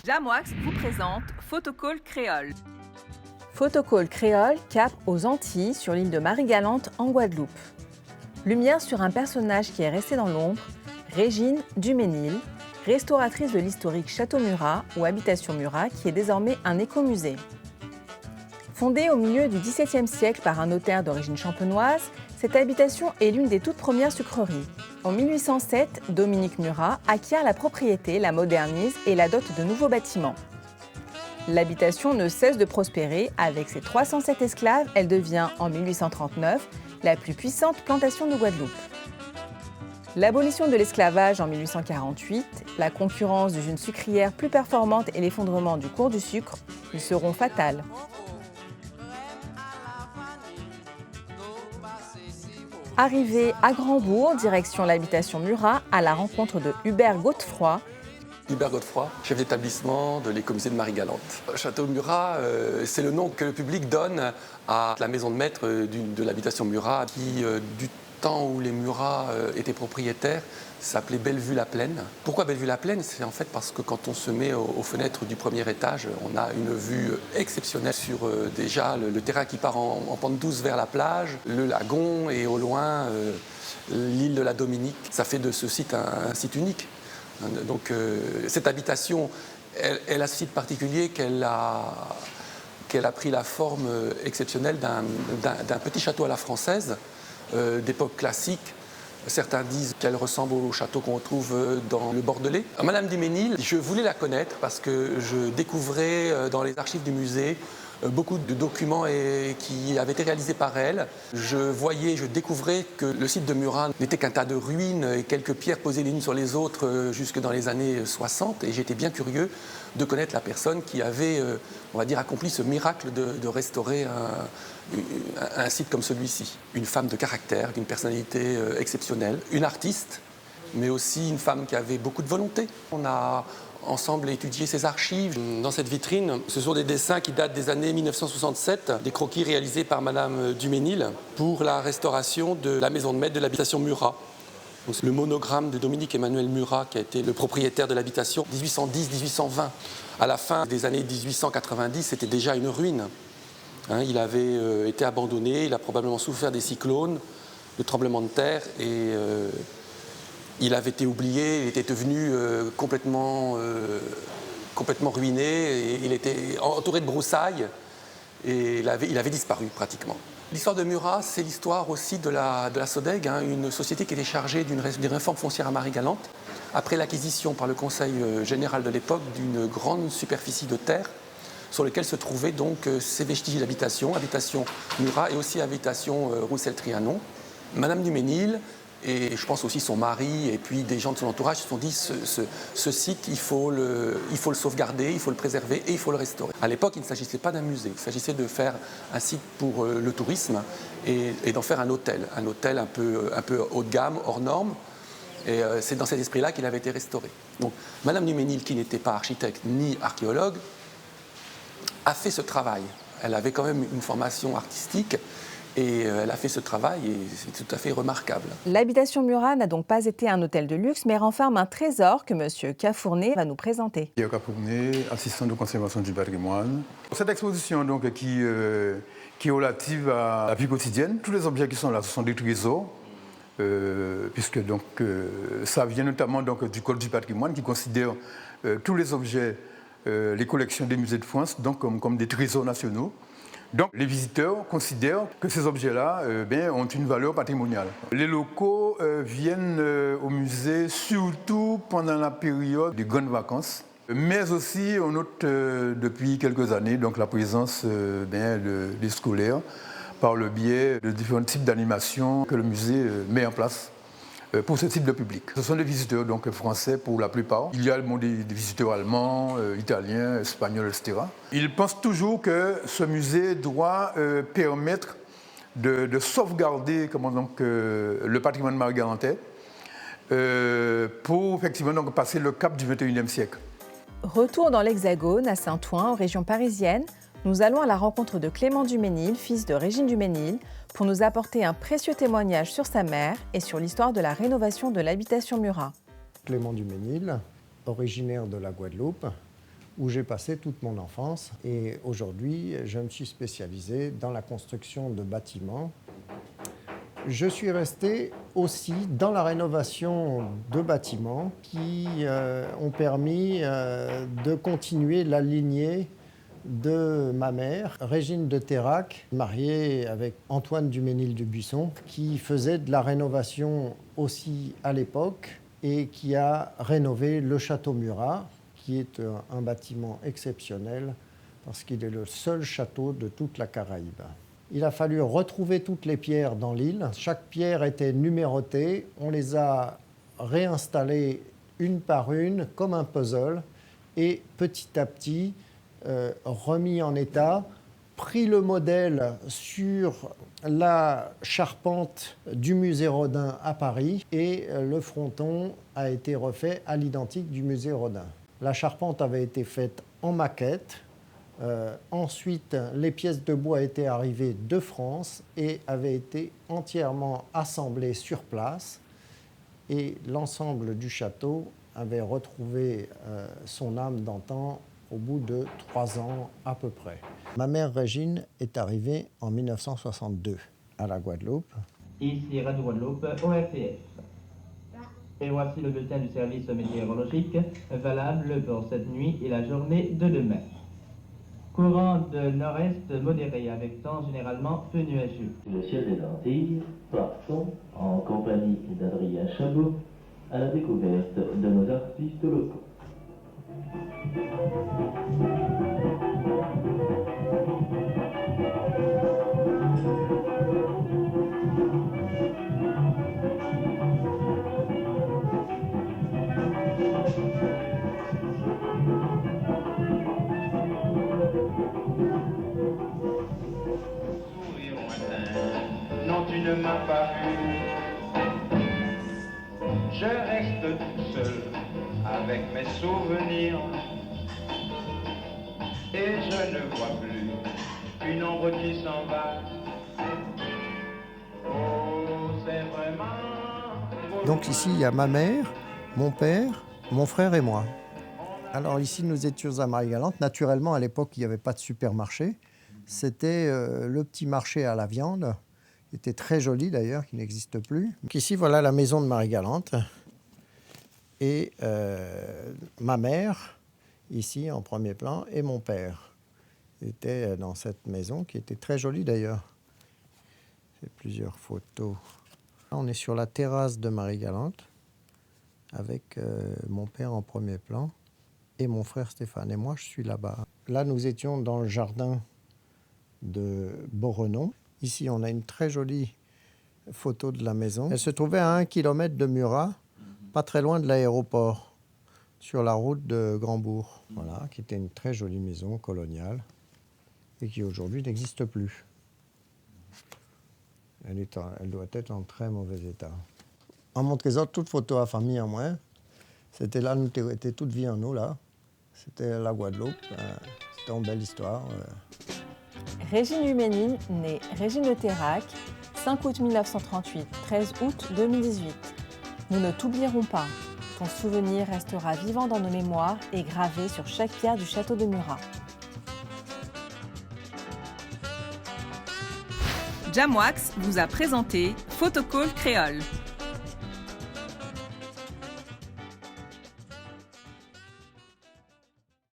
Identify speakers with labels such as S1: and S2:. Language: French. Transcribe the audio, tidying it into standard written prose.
S1: Jamwax vous présente Photocall Créole.
S2: Photocall Créole cap aux Antilles sur l'île de Marie-Galante en Guadeloupe. Lumière sur un personnage qui est resté dans l'ombre, Régine Duménil, restauratrice de l'historique Château Murat ou Habitation Murat qui est désormais un écomusée. Fondée au milieu du XVIIe siècle par un notaire d'origine champenoise, cette habitation est l'une des toutes premières sucreries. En 1807, Dominique Murat acquiert la propriété, la modernise et la dote de nouveaux bâtiments. L'habitation ne cesse de prospérer. Avec ses 307 esclaves, elle devient, en 1839, la plus puissante plantation de Guadeloupe. L'abolition de l'esclavage en 1848, la concurrence d'une sucrière plus performante et l'effondrement du cours du sucre lui seront fatales. Arrivé à Grandbourg, direction l'habitation Murat, à la rencontre de Hubert Godefroy.
S3: Hubert Godefroy, chef d'établissement de l'écomusée de Marie-Galante. Château Murat, c'est le nom que le public donne à la maison de maître de l'habitation Murat, qui, du temps où les Murat étaient propriétaires, s'appelait Bellevue-la-Plaine. Pourquoi Bellevue-la-Plaine? C'est en fait parce que quand on se met aux fenêtres du premier étage, on a une vue exceptionnelle sur déjà le terrain qui part en pente douce vers la plage, le lagon et au loin l'île de la Dominique. Ça fait de ce site un site unique. Donc cette habitation, elle a ce site particulier qu'elle a pris la forme exceptionnelle d'un petit château à la française, d'époque classique. Certains disent qu'elle ressemble au château qu'on trouve dans le Bordelais. Madame Duménil, je voulais la connaître parce que je découvrais dans les archives du musée beaucoup de documents qui avaient été réalisés par elle. Je découvrais que le site de Murat n'était qu'un tas de ruines et quelques pierres posées les unes sur les autres jusque dans les années 60. Et j'étais bien curieux de connaître la personne qui avait, on va dire, accompli ce miracle de restaurer un site comme celui-ci. Une femme de caractère, d'une personnalité exceptionnelle, une artiste, mais aussi une femme qui avait beaucoup de volonté. On a ensemble étudié ses archives. Dans cette vitrine, ce sont des dessins qui datent des années 1967, des croquis réalisés par Madame Duménil pour la restauration de la maison de maître de l'habitation Murat. Donc, le monogramme de Dominique Emmanuel Murat, qui a été le propriétaire de l'habitation 1810-1820. À la fin des années 1890, c'était déjà une ruine. Il avait été abandonné, il a probablement souffert des cyclones, de tremblements de terre et il avait été oublié, il était devenu complètement ruiné, et il était entouré de broussailles et il avait disparu pratiquement. L'histoire de Murat, c'est l'histoire aussi de la SODEG, une société qui était chargée d'une réforme foncière à Marie-Galante, après l'acquisition par le Conseil général de l'époque d'une grande superficie de terre sur lequel se trouvaient donc ces vestiges d'habitation, habitation Murat et aussi habitation Roussel-Trianon. Madame Duménil, et je pense aussi son mari et puis des gens de son entourage se sont dit ce site, il faut le sauvegarder, il faut le préserver et il faut le restaurer. À l'époque, il ne s'agissait pas d'un musée, il s'agissait de faire un site pour le tourisme et d'en faire un hôtel un peu haut de gamme, hors norme. Et c'est dans cet esprit-là qu'il avait été restauré. Donc, Madame Duménil, qui n'était pas architecte ni archéologue, a fait ce travail. Elle avait quand même une formation artistique et elle a fait ce travail et c'est tout à fait remarquable.
S2: L'habitation Murat n'a donc pas été un hôtel de luxe, mais renferme un trésor que M. Cafournet va nous présenter.
S4: Pierre Cafournet, assistant de conservation du patrimoine. Cette exposition donc, qui est relative à la vie quotidienne, tous les objets qui sont là, ce sont des trésors, puisque donc, ça vient notamment donc, du Code du patrimoine qui considère tous les objets, les collections des musées de France donc, comme des trésors nationaux. Donc les visiteurs considèrent que ces objets-là ont une valeur patrimoniale. Les locaux viennent au musée surtout pendant la période des grandes vacances, mais aussi on note depuis quelques années donc, la présence des scolaires par le biais de différents types d'animations que le musée met en place pour ce type de public. Ce sont des visiteurs donc, français pour la plupart. Il y a des visiteurs allemands, italiens, espagnols, etc. Ils pensent toujours que ce musée doit permettre de sauvegarder le patrimoine marie-galantais pour effectivement donc, passer le cap du XXIe siècle.
S2: Retour dans l'Hexagone, à Saint-Ouen, en région parisienne, nous allons à la rencontre de Clément Duménil, fils de Régine Duménil, pour nous apporter un précieux témoignage sur sa mère et sur l'histoire de la rénovation de l'habitation Murat.
S5: Clément Duménil, originaire de la Guadeloupe, où j'ai passé toute mon enfance. Et aujourd'hui, je me suis spécialisé dans la construction de bâtiments. Je suis resté aussi dans la rénovation de bâtiments qui ont permis de continuer la lignée de ma mère, Régine de Terrac, mariée avec Antoine Duménil-Dubuisson, qui faisait de la rénovation aussi à l'époque et qui a rénové le château Murat, qui est un bâtiment exceptionnel parce qu'il est le seul château de toute la Caraïbe. Il a fallu retrouver toutes les pierres dans l'île. Chaque pierre était numérotée. On les a réinstallées une par une, comme un puzzle, et petit à petit remis en état, pris le modèle sur la charpente du musée Rodin à Paris, et le fronton a été refait à l'identique du musée Rodin. La charpente avait été faite en maquette. Ensuite, les pièces de bois étaient arrivées de France et avaient été entièrement assemblées sur place. Et l'ensemble du château avait retrouvé son âme d'antan au bout de 3 ans à peu près. Ma mère Régine est arrivée en 1962 à la Guadeloupe.
S6: Ici Radio Guadeloupe, ORTF. Et voici le bulletin du service météorologique valable pour cette nuit et la journée de demain. Courant de nord-est modéré avec temps généralement peu nuageux.
S7: Le ciel des Antilles, partons en compagnie d'Adrien Chabot à la découverte de nos artistes locaux.
S8: Non, tu ne m'as pas vu. Je reste tout seul avec mes souvenirs. Et je ne vois plus une ombre qui s'en va. Oh, c'est vraiment...
S5: Donc ici, il y a ma mère, mon père, mon frère et moi. Alors ici, nous étions à Marie-Galante. Naturellement, à l'époque, il n'y avait pas de supermarché. C'était le petit marché à la viande, qui était très joli d'ailleurs, qui n'existe plus. Donc ici, voilà la maison de Marie-Galante. Et ma mère, ici en premier plan, et mon père étaient dans cette maison, qui était très jolie d'ailleurs. J'ai plusieurs photos. Là, on est sur la terrasse de Marie-Galante, avec mon père en premier plan, et mon frère Stéphane. Et moi, je suis là-bas. Là, nous étions dans le jardin de Beaurenon. Ici, on a une très jolie photo de la maison. Elle se trouvait à 1 kilomètre de Murat, pas très loin de l'aéroport, sur la route de Grandbourg. Voilà, qui était une très jolie maison coloniale et qui aujourd'hui n'existe plus. Elle doit être en très mauvais état. En mon trésor, toute photo à famille en moi. C'était là, nous étions toute vie en nous, là. C'était la Guadeloupe. C'était une belle histoire.
S2: Régine Duménil, née Régine de Terrac, 5 août 1938, 13 août 2018. Nous ne t'oublierons pas. Ton souvenir restera vivant dans nos mémoires et gravé sur chaque pierre du château de Murat.
S1: Jamwax vous a présenté Photocall Créole.